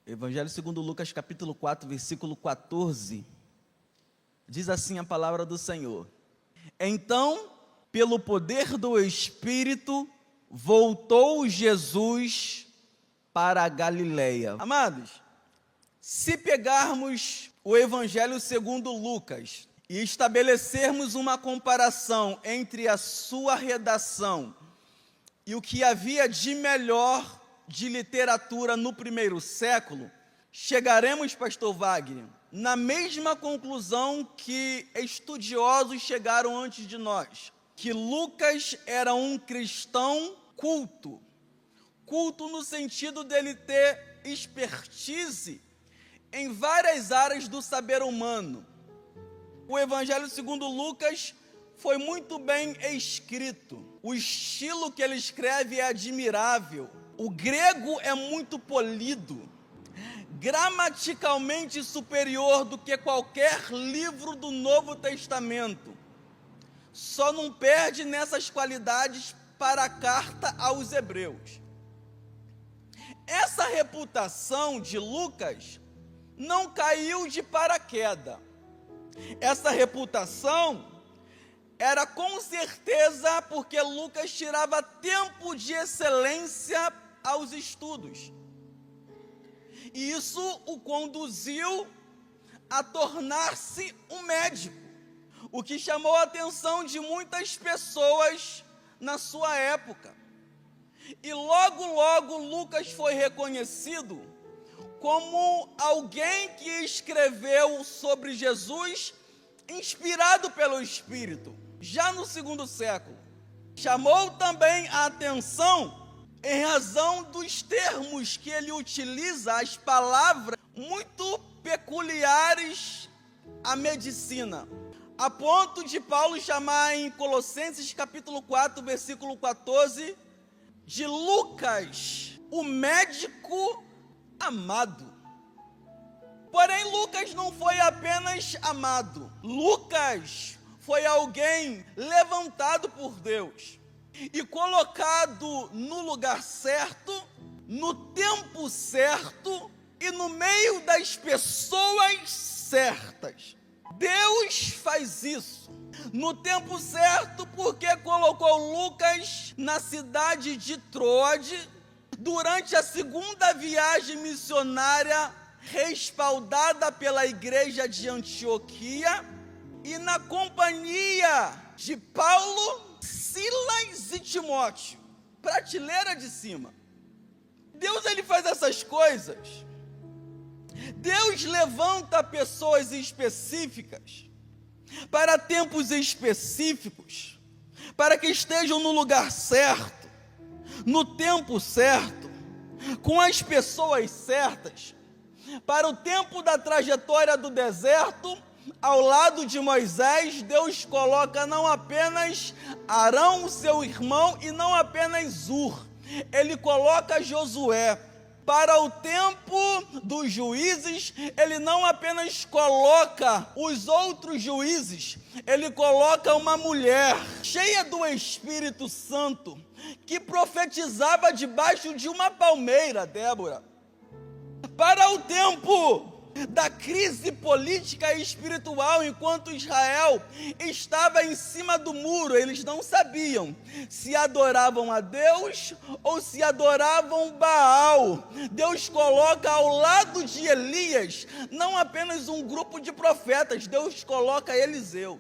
Evangelho segundo Lucas, capítulo 4, versículo 14. Diz assim a palavra do Senhor: Então, pelo poder do Espírito, voltou Jesus para a Galileia. Amados, se pegarmos o Evangelho segundo Lucas e estabelecermos uma comparação entre a sua redação e o que havia de melhor de literatura no primeiro século, chegaremos, pastor Wagner, na mesma conclusão que estudiosos chegaram antes de nós, que Lucas era um cristão culto no sentido dele ter expertise em várias áreas do saber humano. O Evangelho segundo Lucas foi muito bem escrito, o estilo que ele escreve é admirável, o grego é muito polido, gramaticalmente superior do que qualquer livro do Novo Testamento. Só não perde nessas qualidades para a carta aos Hebreus. Essa reputação de Lucas não caiu de paraquedas. Essa reputação era com certeza porque Lucas tirava tempo de excelência aos estudos. E isso o conduziu a tornar-se um médico, o que chamou a atenção de muitas pessoas na sua época. E logo Lucas foi reconhecido como alguém que escreveu sobre Jesus inspirado pelo Espírito, já no segundo século. Chamou também a atenção em razão dos termos que ele utiliza, as palavras muito peculiares à medicina, a ponto de Paulo chamar em Colossenses capítulo 4, versículo 14, de Lucas, o médico amado. Porém, Lucas não foi apenas amado, Lucas foi alguém levantado por Deus e colocado no lugar certo, no tempo certo e no meio das pessoas certas. Deus faz isso no tempo certo porque colocou Lucas na cidade de Troade durante a segunda viagem missionária respaldada pela igreja de Antioquia e na companhia de Paulo, Silas e Timóteo, prateleira de cima. Deus, ele faz essas coisas. Deus levanta pessoas específicas para tempos específicos, para que estejam no lugar certo, no tempo certo, com as pessoas certas. Para o tempo da trajetória do deserto, ao lado de Moisés, Deus coloca não apenas Arão, seu irmão, e não apenas Ur, ele coloca Josué. Para o tempo dos juízes, ele não apenas coloca os outros juízes, ele coloca uma mulher cheia do Espírito Santo, que profetizava debaixo de uma palmeira, Débora. Para o tempo da crise política e espiritual, enquanto Israel estava em cima do muro, eles não sabiam se adoravam a Deus ou se adoravam Baal. Deus coloca ao lado de Elias não apenas um grupo de profetas, Deus coloca Eliseu.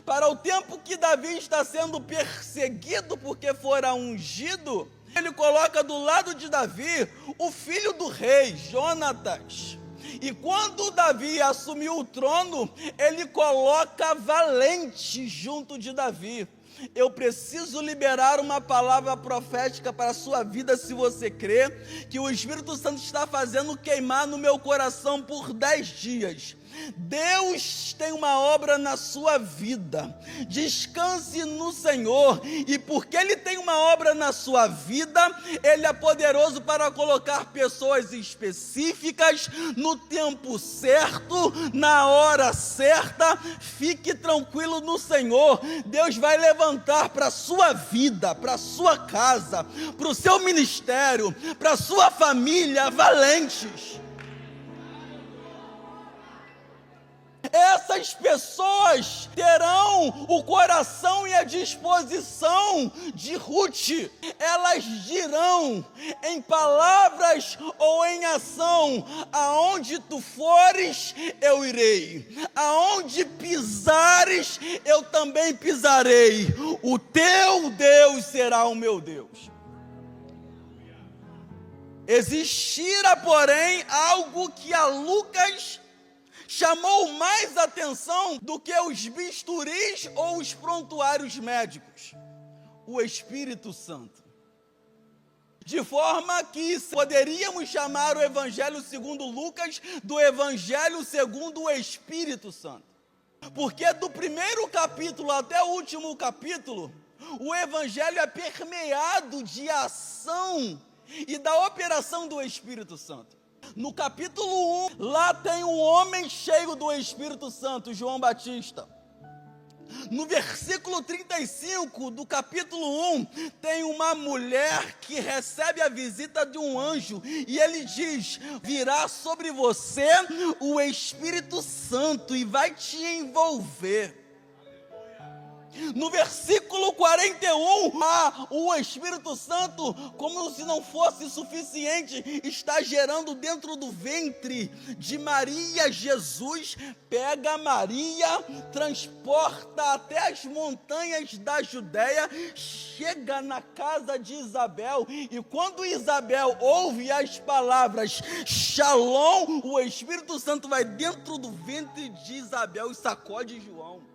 Para o tempo que Davi está sendo perseguido porque fora ungido, ele coloca do lado de Davi o filho do rei, Jonatas. E quando Davi assumiu o trono, ele coloca Valente junto de Davi. Eu preciso liberar uma palavra profética para a sua vida, se você crê, que o Espírito Santo está fazendo queimar no meu coração por 10 dias. Deus tem uma obra na sua vida. Descanse no Senhor, e porque Ele tem uma obra na sua vida, Ele é poderoso para colocar pessoas específicas no tempo certo, na hora certa. Fique tranquilo no Senhor. Deus vai levantar para a sua vida, para a sua casa, para o seu ministério, para a sua família, valentes. Essas pessoas terão o coração e a disposição de Ruth. Elas dirão em palavras ou em ação: aonde tu fores, eu irei. Aonde pisares, eu também pisarei. O teu Deus será o meu Deus. Existira, porém, algo que a Lucas chamou mais atenção do que os bisturis ou os prontuários médicos: o Espírito Santo. De forma que poderíamos chamar o Evangelho segundo Lucas do Evangelho segundo o Espírito Santo. Porque do primeiro capítulo até o último capítulo, o Evangelho é permeado de ação e da operação do Espírito Santo. No capítulo 1, lá tem um homem cheio do Espírito Santo, João Batista. No versículo 35 do capítulo 1, tem uma mulher que recebe a visita de um anjo, e ele diz: virá sobre você o Espírito Santo e vai te envolver. No versículo 41, o Espírito Santo, como se não fosse suficiente, está gerando dentro do ventre de Maria. Jesus pega Maria, transporta até as montanhas da Judéia, chega na casa de Isabel, e quando Isabel ouve as palavras Shalom, o Espírito Santo vai dentro do ventre de Isabel e sacode João.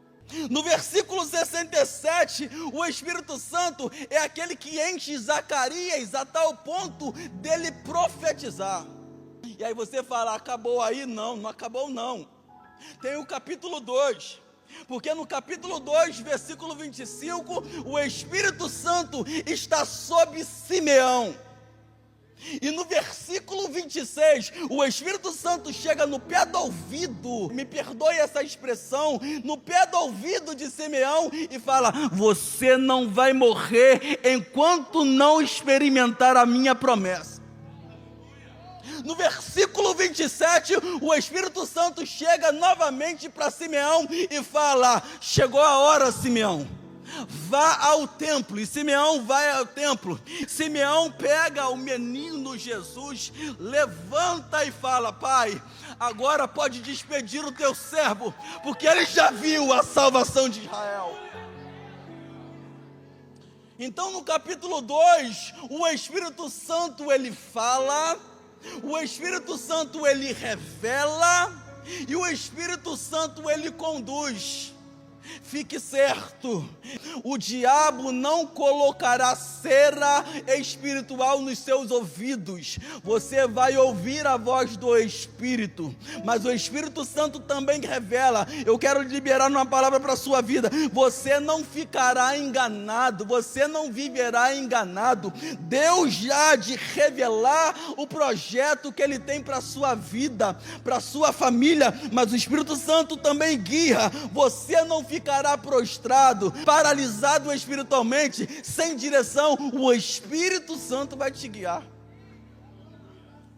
No versículo 67, o Espírito Santo é aquele que enche Zacarias a tal ponto dele profetizar. E aí você fala: acabou aí? Não, não acabou não. Tem o capítulo 2. Porque no capítulo 2, versículo 25, o Espírito Santo está sobre Simeão. E no versículo 26, o Espírito Santo chega no pé do ouvido, me perdoe essa expressão, no pé do ouvido de Simeão e fala: você não vai morrer enquanto não experimentar a minha promessa. No versículo 27, o Espírito Santo chega novamente para Simeão e fala: chegou a hora, Simeão, vá ao templo. E Simeão vai ao templo. Simeão pega o menino Jesus, levanta e fala: pai, agora pode despedir o teu servo, porque ele já viu a salvação de Israel. Então no capítulo 2, o Espírito Santo ele fala, o Espírito Santo ele revela, e o Espírito Santo ele conduz. Fique certo, o diabo não colocará cera espiritual nos seus ouvidos. Você vai ouvir a voz do Espírito, mas o Espírito Santo também revela. Eu quero liberar uma palavra para a sua vida: você não ficará enganado, você não viverá enganado. Deus já há de revelar o projeto que Ele tem para a sua vida, para a sua família, mas o Espírito Santo também guia. Você não ficará prostrado, paralisado espiritualmente, sem direção. O Espírito Santo vai te guiar.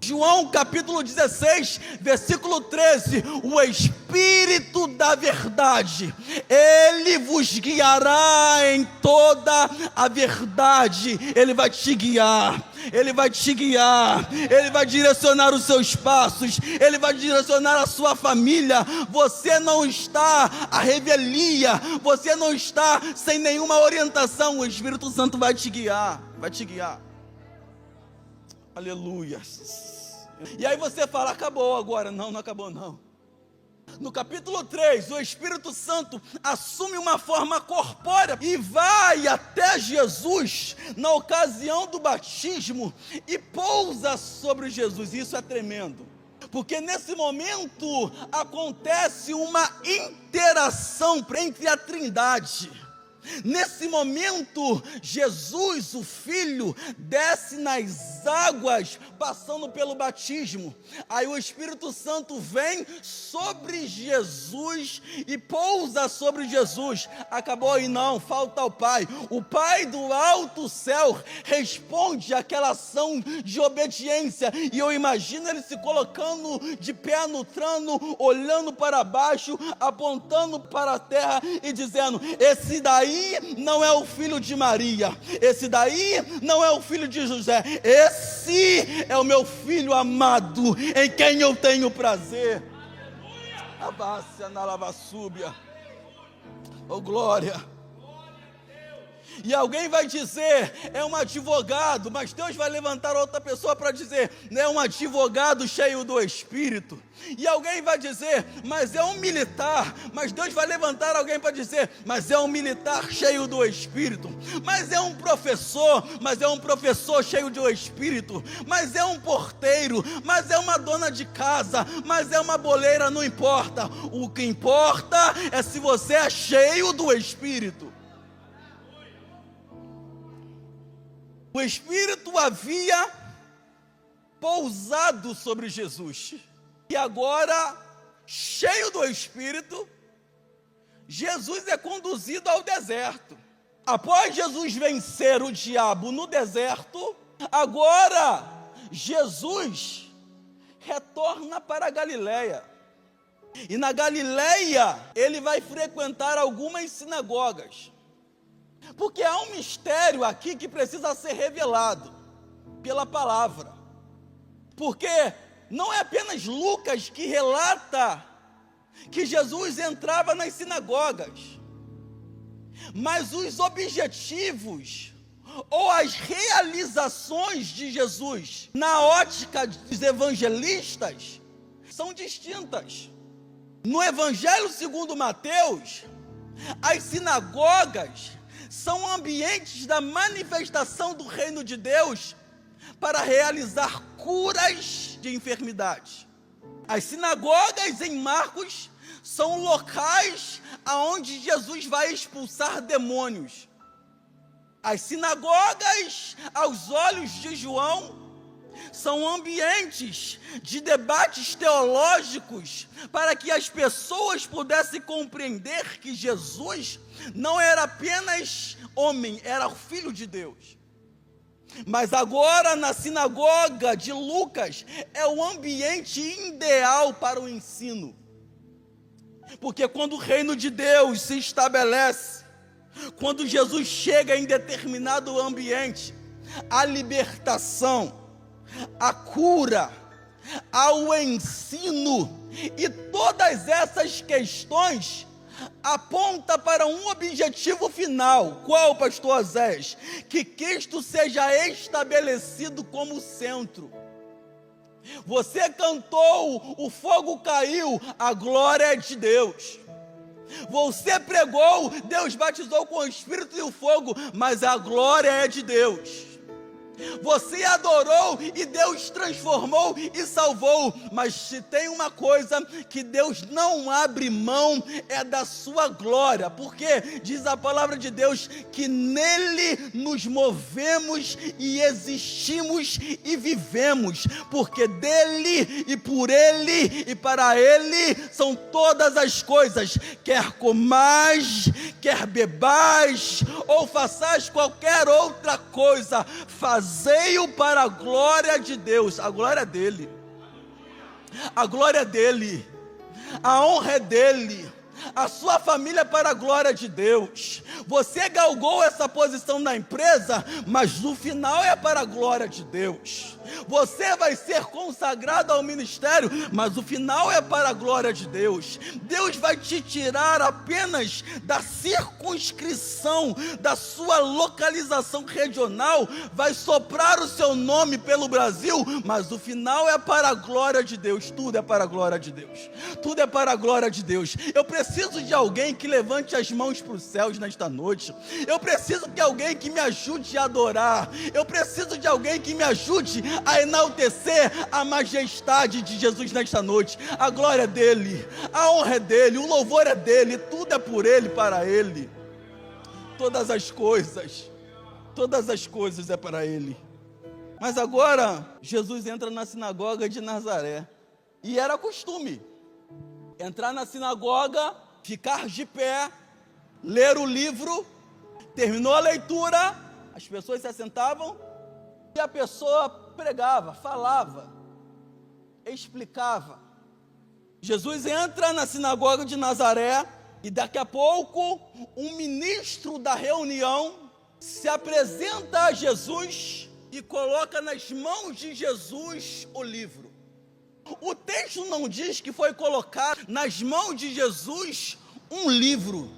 João capítulo 16, versículo 13: o Espírito da verdade, Ele vos guiará em toda a verdade. Ele vai te guiar, Ele vai te guiar, Ele vai direcionar os seus passos, Ele vai direcionar a sua família. Você não está à revelia, você não está sem nenhuma orientação. O Espírito Santo vai te guiar, vai te guiar. Aleluia. E aí você fala: acabou agora. Não, não acabou não. No capítulo 3, o Espírito Santo assume uma forma corpórea e vai até Jesus na ocasião do batismo e pousa sobre Jesus. Isso é tremendo, Porque nesse momento acontece uma interação entre a Trindade. Nesse momento, Jesus, o Filho, desce nas águas, passando pelo batismo. Aí o Espírito Santo vem sobre Jesus e pousa sobre Jesus. Acabou aí não, falta o Pai. O Pai do alto céu responde àquela ação de obediência. E eu imagino ele se colocando de pé no trono, olhando para baixo, apontando para a terra e dizendo: esse daí não é o filho de Maria, esse daí não é o filho de José, esse é o meu filho amado, em quem eu tenho prazer. Abácia na lavassúbia, oh glória. E alguém vai dizer, é um advogado, mas Deus vai levantar outra pessoa para dizer, é um advogado cheio do Espírito. E alguém vai dizer, mas é um militar, mas Deus vai levantar alguém para dizer, mas é um militar cheio do Espírito. Mas é um professor, mas é um professor cheio do Espírito. Mas é um porteiro, mas é uma dona de casa, mas é uma boleira, não importa. O que importa é se você é cheio do Espírito. O Espírito havia pousado sobre Jesus. E agora, cheio do Espírito, Jesus é conduzido ao deserto. Após Jesus vencer o diabo no deserto, agora Jesus retorna para a Galileia. E na Galileia, ele vai frequentar algumas sinagogas. Porque há um mistério aqui que precisa ser revelado pela palavra. Porque não é apenas Lucas que relata que Jesus entrava nas sinagogas, mas os objetivos ou as realizações de Jesus na ótica dos evangelistas são distintas. No Evangelho segundo Mateus, as sinagogas são ambientes da manifestação do reino de Deus para realizar curas de enfermidade. As sinagogas em Marcos são locais aonde Jesus vai expulsar demônios. As sinagogas, aos olhos de João, são ambientes de debates teológicos para que as pessoas pudessem compreender que Jesus não era apenas homem, era o Filho de Deus. Mas agora na sinagoga de Lucas é o ambiente ideal para o ensino. Porque quando o reino de Deus se estabelece, quando Jesus chega em determinado ambiente, a libertação, a cura, ao ensino e todas essas questões aponta para um objetivo final. Qual, pastor Osés? Que Cristo seja estabelecido como centro. Você cantou, o fogo caiu, a glória é de Deus. Você pregou, Deus batizou com o Espírito e o fogo, mas a glória é de Deus. Você adorou e Deus transformou e salvou. Mas se tem uma coisa que Deus não abre mão, é da sua glória. Porque diz a palavra de Deus que nele nos movemos e existimos e vivemos. Porque dele e por ele e para ele são todas as coisas. Quer comais, quer bebais ou façais qualquer outra coisa, fazei-o para a glória de Deus. A glória é dele, a glória é dele, a honra é dele, a sua família é para a glória de Deus. Você galgou essa posição na empresa, mas no final é para a glória de Deus. Você vai ser consagrado ao ministério, mas o final é para a glória de Deus. Deus vai te tirar apenas da circunscrição, da sua localização regional, vai soprar o seu nome pelo Brasil, mas o final é para a glória de Deus. Tudo é para a glória de Deus. Tudo é para a glória de Deus. Eu preciso preciso de alguém que levante as mãos para os céus nesta noite. Eu preciso de alguém que me ajude a adorar. Eu preciso de alguém que me ajude a enaltecer a majestade de Jesus nesta noite. A glória é dele, a honra é dele, o louvor é dele, tudo é por ele, para ele. Todas as coisas é para ele. Mas agora, Jesus entra na sinagoga de Nazaré. E era costume entrar na sinagoga, ficar de pé, ler o livro. Terminou a leitura, as pessoas se assentavam e a pessoa pregava, falava, explicava. Jesus entra na sinagoga de Nazaré e daqui a pouco um ministro da reunião se apresenta a Jesus e coloca nas mãos de Jesus o livro. O texto não diz que foi colocado nas mãos de Jesus um livro.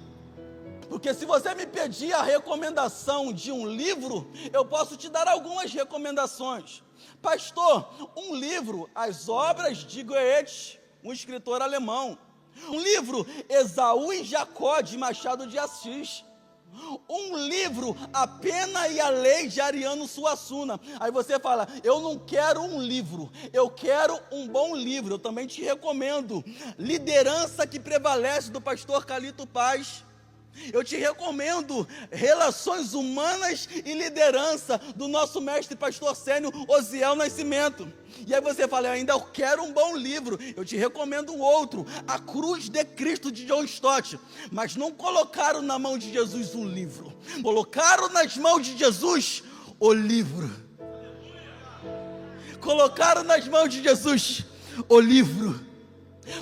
Porque se você me pedir a recomendação de um livro, eu posso te dar algumas recomendações. Pastor, um livro, As Obras de Goethe, um escritor alemão. Um livro, Esaú e Jacó, de Machado de Assis. Um livro, A Pena e a Lei, de Ariano Suassuna. Aí você fala, eu não quero um livro, eu quero um bom livro. Eu também te recomendo Liderança que Prevalece, do pastor Calito Paz. Eu te recomendo Relações Humanas e Liderança, do nosso mestre pastor sênior Osiel Nascimento. E aí você fala, eu quero um bom livro. Eu te recomendo um outro, A Cruz de Cristo, de John Stott. Mas não colocaram na mão de Jesus um livro, colocaram nas mãos de Jesus o livro. Colocaram nas mãos de Jesus o livro.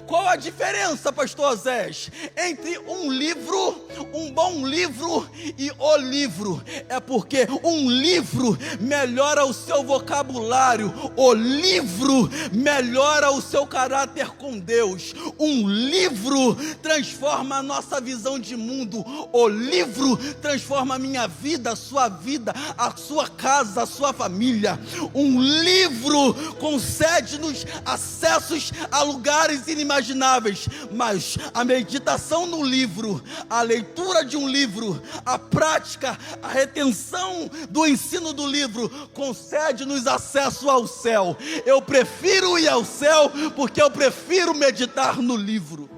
Qual a diferença, pastor Zés, entre um livro, um bom livro e o livro? É porque um livro melhora o seu vocabulário, o livro melhora o seu caráter com Deus, um livro transforma a nossa visão de mundo, o livro transforma a minha vida, a sua casa, a sua família. Um livro concede-nos acessos a lugares inimagináveis, mas a meditação no livro, a leitura de um livro, a prática, a retenção do ensino do livro, concede-nos acesso ao céu. Eu prefiro ir ao céu porque eu prefiro meditar no livro.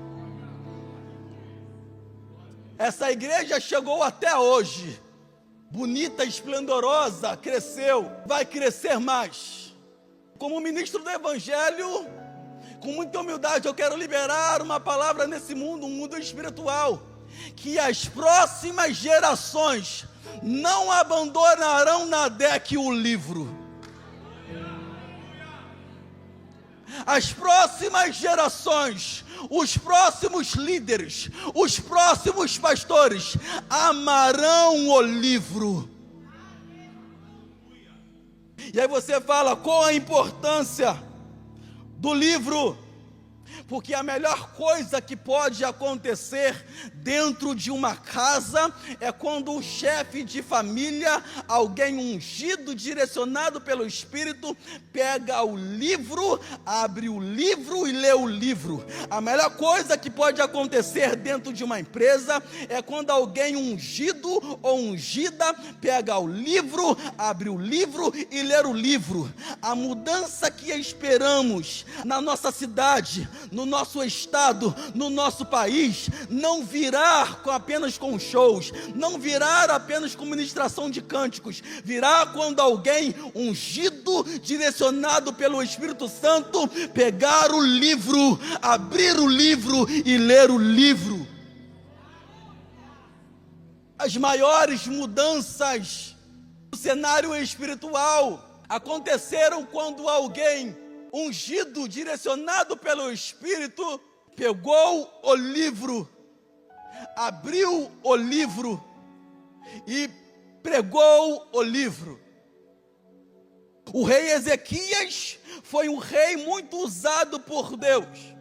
Essa igreja chegou até hoje, bonita, esplendorosa, cresceu, vai crescer mais. Como ministro do Evangelho, com muita humildade, eu quero liberar uma palavra nesse mundo, um mundo espiritual, que as próximas gerações não abandonarão na DEC o livro. As próximas gerações, os próximos líderes, os próximos pastores amarão o livro. E aí você fala, qual a importância do livro? Porque a melhor coisa que pode acontecer dentro de uma casa é quando o chefe de família, alguém ungido, direcionado pelo Espírito, pega o livro, abre o livro e lê o livro. A melhor coisa que pode acontecer dentro de uma empresa é quando alguém ungido ou ungida pega o livro, abre o livro e lê o livro. A mudança que esperamos na nossa cidade, no nosso estado, no nosso país, não virá apenas com shows, não virá apenas com ministração de cânticos, virá quando alguém ungido, direcionado pelo Espírito Santo, pegar o livro, abrir o livro e ler o livro. As maiores mudanças no cenário espiritual aconteceram quando alguém ungido, direcionado pelo Espírito, pegou o livro, abriu o livro e pregou o livro. O rei Ezequias foi um rei muito usado por Deus.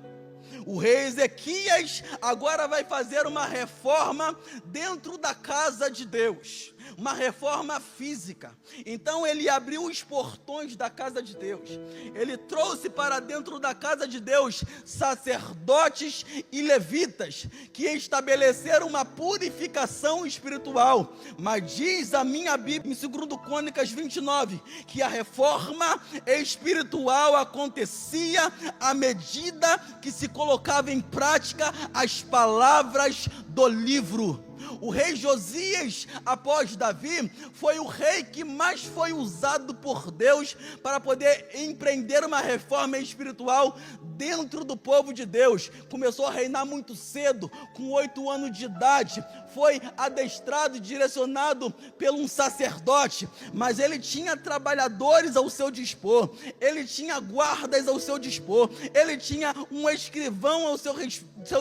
O rei Ezequias agora vai fazer uma reforma dentro da casa de Deus. uma reforma física. Então ele abriu os portões da casa de Deus, ele trouxe para dentro da casa de Deus sacerdotes e levitas, que estabeleceram uma purificação espiritual. Mas diz a minha Bíblia, em 2 Crônicas 29, que a reforma espiritual acontecia à medida que se colocava em prática as palavras do livro. O rei Josias, após Davi, foi o rei que mais foi usado por Deus para poder empreender uma reforma espiritual dentro do povo de Deus. Começou a reinar muito cedo, com 8 anos de idade, foi adestrado e direcionado por um sacerdote, mas ele tinha trabalhadores ao seu dispor, ele tinha guardas ao seu dispor, ele tinha um escrivão ao seu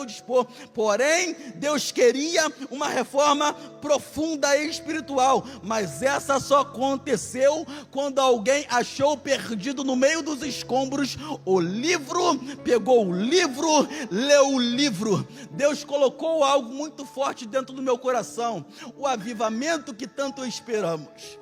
dispor. Porém, Deus queria uma reforma profunda e espiritual, mas essa só aconteceu quando alguém achou perdido no meio dos escombros o livro, pegou o livro, leu o livro. Deus colocou algo muito forte dentro do meu coração, o avivamento que tanto esperamos,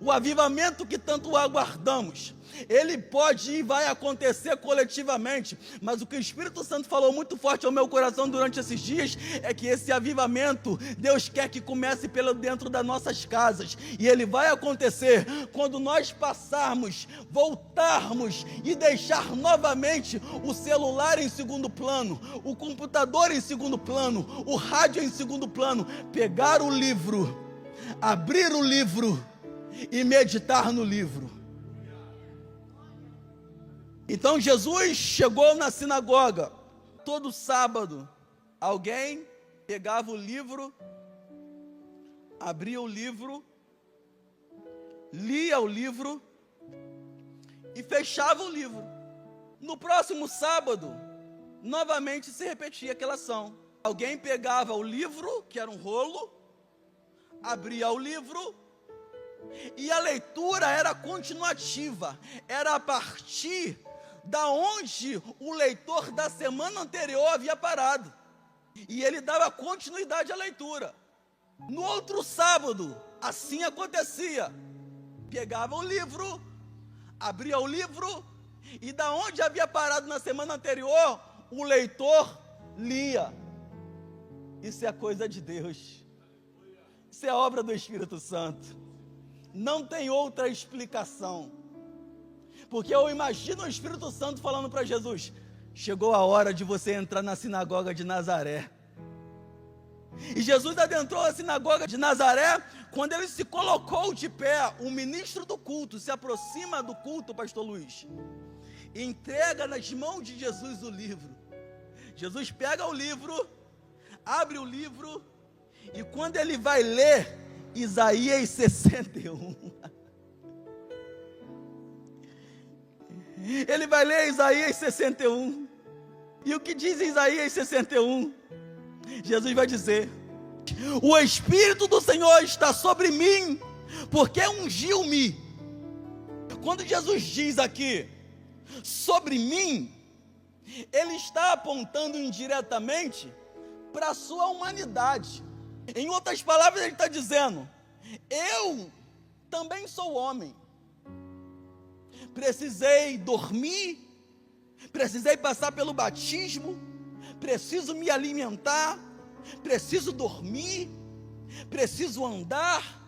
o avivamento que tanto aguardamos. Ele pode e vai acontecer coletivamente, mas o que o Espírito Santo falou muito forte ao meu coração durante esses dias é que esse avivamento, Deus quer que comece pelo dentro das nossas casas, e ele vai acontecer quando nós passarmos, voltarmos e deixar novamente o celular em segundo plano, o computador em segundo plano, o rádio em segundo plano, pegar o livro, abrir o livro e meditar no livro. Então Jesus chegou na sinagoga. Todo sábado, alguém pegava o livro, abria o livro, lia o livro e fechava o livro. No próximo sábado, novamente se repetia aquela ação. Alguém pegava o livro, que era um rolo, abria o livro, e a leitura era continuativa, era a partir da onde o leitor da semana anterior havia parado, e ele dava continuidade à leitura. No outro sábado, assim acontecia, pegava o livro, abria o livro, e da onde havia parado na semana anterior, o leitor lia. Isso é coisa de Deus, isso é obra do Espírito Santo, não tem outra explicação. Porque eu imagino o Espírito Santo falando para Jesus: chegou a hora de você entrar na sinagoga de Nazaré. E Jesus adentrou a sinagoga de Nazaré. Quando ele se colocou de pé, o ministro do culto se aproxima do culto, pastor Luiz, e entrega nas mãos de Jesus o livro. Jesus pega o livro, abre o livro, e quando ele vai ler Isaías 61, ele vai ler Isaías 61, e o que diz Isaías 61? Jesus vai dizer: o Espírito do Senhor está sobre mim, porque ungiu-me. Quando Jesus diz aqui, sobre mim, ele está apontando indiretamente para a sua humanidade. Em outras palavras, ele está dizendo: eu também sou homem, precisei dormir, precisei passar pelo batismo, preciso me alimentar, preciso dormir, preciso andar,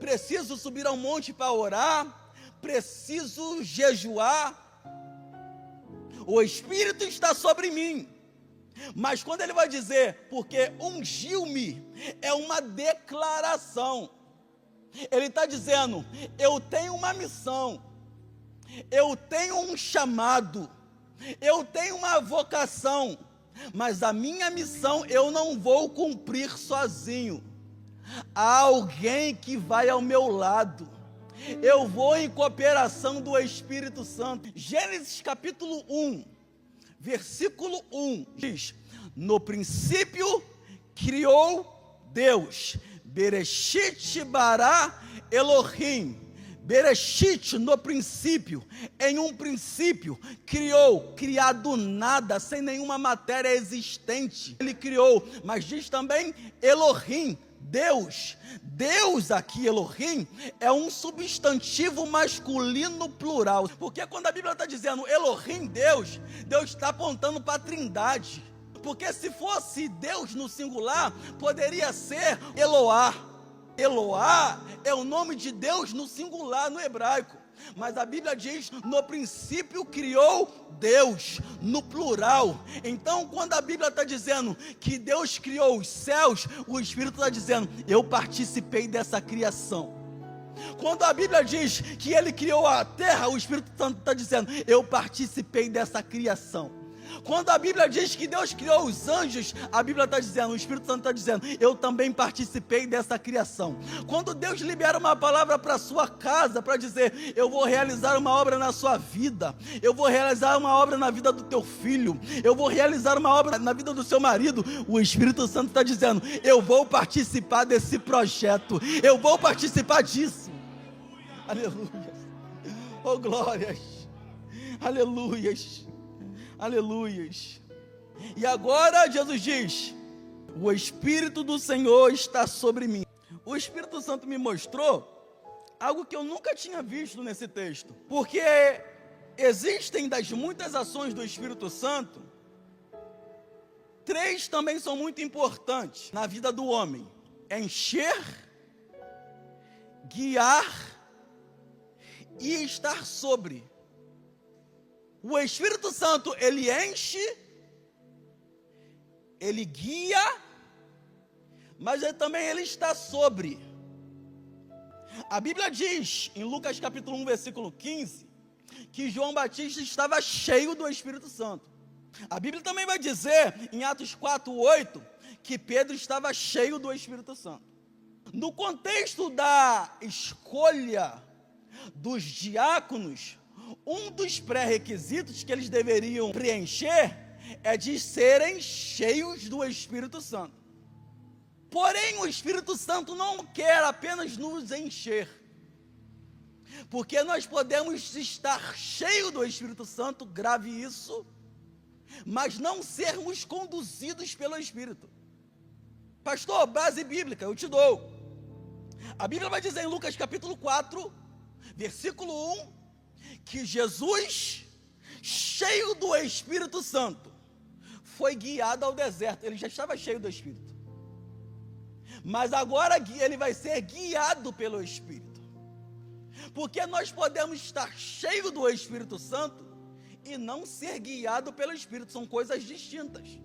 preciso subir ao monte para orar, preciso jejuar. O Espírito está sobre mim. Mas quando ele vai dizer, porque ungiu-me, é uma declaração. Ele está dizendo: eu tenho uma missão, eu tenho um chamado, eu tenho uma vocação, mas a minha missão eu não vou cumprir sozinho. Há alguém que vai ao meu lado. Eu vou em cooperação do Espírito Santo. Gênesis capítulo 1, versículo 1 diz: no princípio criou Deus, Bereshit bara Elohim. Bereshit, no princípio, em um princípio, criou, criado nada, sem nenhuma matéria existente, ele criou. Mas diz também Elohim, Deus. Deus aqui, Elohim, é um substantivo masculino plural. Porque quando a Bíblia está dizendo Elohim, Deus está apontando para a Trindade. Porque se fosse Deus no singular, poderia ser Eloá. Eloá é o nome de Deus no singular, no hebraico. Mas a Bíblia diz, no princípio criou Deus, no plural. Então, quando a Bíblia está dizendo que Deus criou os céus, o Espírito está dizendo, eu participei dessa criação. Quando a Bíblia diz que Ele criou a terra, o Espírito Santo está dizendo, eu participei dessa criação. Quando a Bíblia diz que Deus criou os anjos, a Bíblia está dizendo, o Espírito Santo está dizendo, eu também participei dessa criação. Quando Deus libera uma palavra para a sua casa, para dizer, eu vou realizar uma obra na sua vida, eu vou realizar uma obra na vida do teu filho, eu vou realizar uma obra na vida do seu marido, o Espírito Santo está dizendo, eu vou participar desse projeto, eu vou participar disso. Aleluia. Oh glórias. Aleluias. Aleluias. E agora Jesus diz, o Espírito do Senhor está sobre mim. O Espírito Santo me mostrou algo que eu nunca tinha visto nesse texto. Porque existem das muitas ações do Espírito Santo, 3 também são muito importantes na vida do homem. É encher, guiar e estar sobre. O Espírito Santo, ele enche, ele guia, mas ele está sobre. A Bíblia diz, em Lucas capítulo 1, versículo 15, que João Batista estava cheio do Espírito Santo. A Bíblia também vai dizer, em Atos 4:8, que Pedro estava cheio do Espírito Santo. No contexto da escolha dos diáconos, um dos pré-requisitos que eles deveriam preencher é de serem cheios do Espírito Santo. Porém, o Espírito Santo não quer apenas nos encher, porque nós podemos estar cheios do Espírito Santo, grave isso, mas não sermos conduzidos pelo Espírito. Pastor, base bíblica, eu te dou. A Bíblia vai dizer em Lucas capítulo 4, versículo 1, que Jesus, cheio do Espírito Santo, foi guiado ao deserto. Ele já estava cheio do Espírito, mas agora ele vai ser guiado pelo Espírito. Porque nós podemos estar cheios do Espírito Santo e não ser guiado pelo Espírito, são coisas distintas.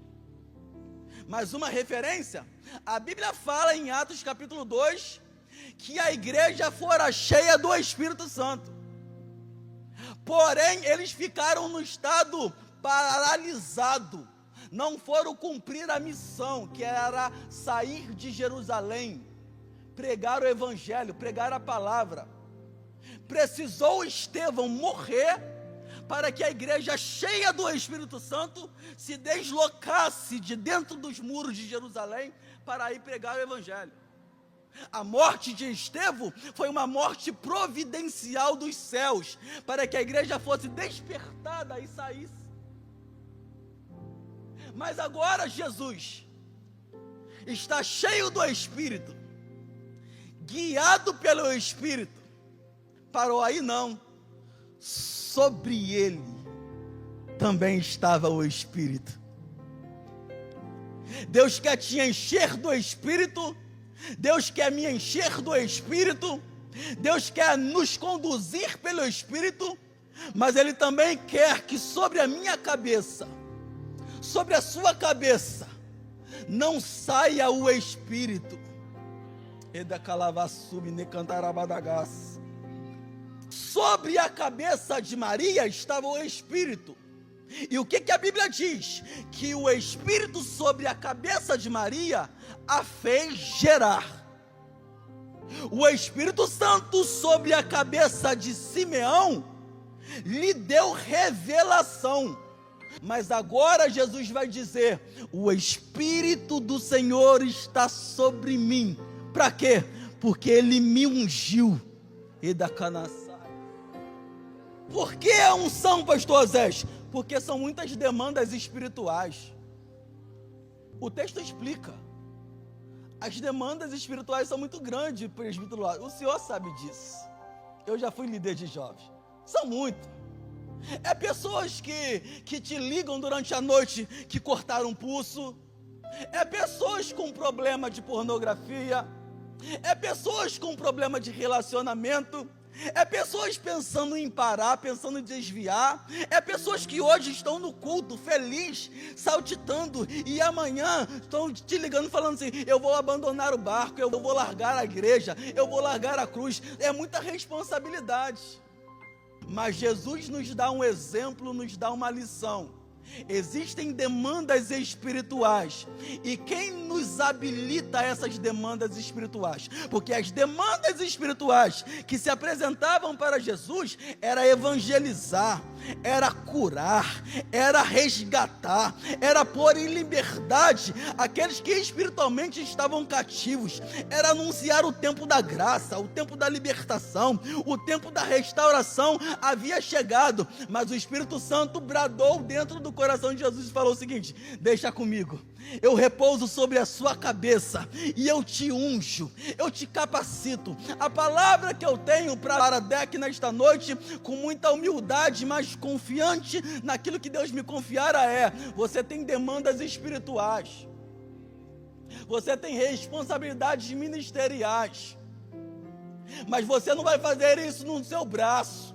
Mas uma referência, a Bíblia fala em Atos capítulo 2, que a igreja fora cheia do Espírito Santo. Porém, eles ficaram no estado paralisado, não foram cumprir a missão, que era sair de Jerusalém, pregar o evangelho, pregar a palavra. Precisou Estevão morrer para que a igreja cheia do Espírito Santo se deslocasse de dentro dos muros de Jerusalém para ir pregar o evangelho. A morte de Estevão foi uma morte providencial dos céus, para que a igreja fosse despertada e saísse. Mas agora Jesus está cheio do Espírito, guiado pelo Espírito. Parou aí não, sobre ele também estava o Espírito. Deus quer te encher do Espírito, Deus quer me encher do Espírito, Deus quer nos conduzir pelo Espírito, mas Ele também quer que sobre a minha cabeça, sobre a sua cabeça, não saia o Espírito. Sobre a cabeça de Maria estava o Espírito. E o que a Bíblia diz? Que o Espírito sobre a cabeça de Maria a fez gerar. O Espírito Santo sobre a cabeça de Simeão lhe deu revelação. Mas agora Jesus vai dizer: o Espírito do Senhor está sobre mim. Para quê? Porque Ele me ungiu. Por que a unção, pastor Zés? Porque são muitas demandas espirituais. O texto explica. As demandas espirituais são muito grandes, presbítero. O senhor sabe disso. Eu já fui líder de jovens. São muito. É pessoas que te ligam durante a noite que cortaram um pulso. É pessoas com problema de pornografia. É pessoas com problema de relacionamento. É pessoas pensando em parar, pensando em desviar. É pessoas que hoje estão no culto, feliz, saltitando, e amanhã estão te ligando falando assim: eu vou abandonar o barco, eu vou largar a igreja, eu vou largar a cruz. É muita responsabilidade. Mas Jesus nos dá um exemplo, nos dá uma lição. Existem demandas espirituais, e quem nos habilita a essas demandas espirituais? Porque as demandas espirituais que se apresentavam para Jesus era evangelizar, era curar, era resgatar, era pôr em liberdade aqueles que espiritualmente estavam cativos, era anunciar o tempo da graça, o tempo da libertação, o tempo da restauração havia chegado. Mas o Espírito Santo bradou dentro do coração de Jesus e falou o seguinte: deixa comigo, eu repouso sobre a sua cabeça e eu te unjo, eu te capacito. A palavra que eu tenho para Deck nesta noite, com muita humildade, mas confiante naquilo que Deus me confiara, é: você tem demandas espirituais, você tem responsabilidades ministeriais, mas você não vai fazer isso no seu braço,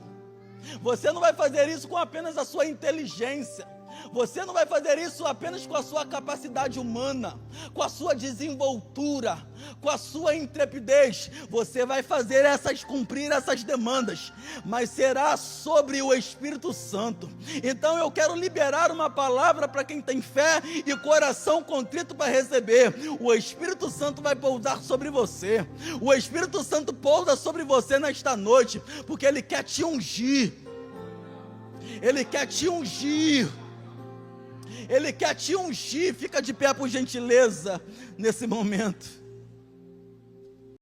você não vai fazer isso com apenas a sua inteligência, você não vai fazer isso apenas com a sua capacidade humana, com a sua desenvoltura, com a sua intrepidez. Você vai fazer cumprir essas demandas, mas será sobre o Espírito Santo. Então eu quero liberar uma palavra para quem tem fé e coração contrito para receber. O Espírito Santo vai pousar sobre você. O Espírito Santo pousa sobre você nesta noite, porque Ele quer te ungir. Ele quer te ungir. Ele quer te ungir. Fica de pé, por gentileza, nesse momento.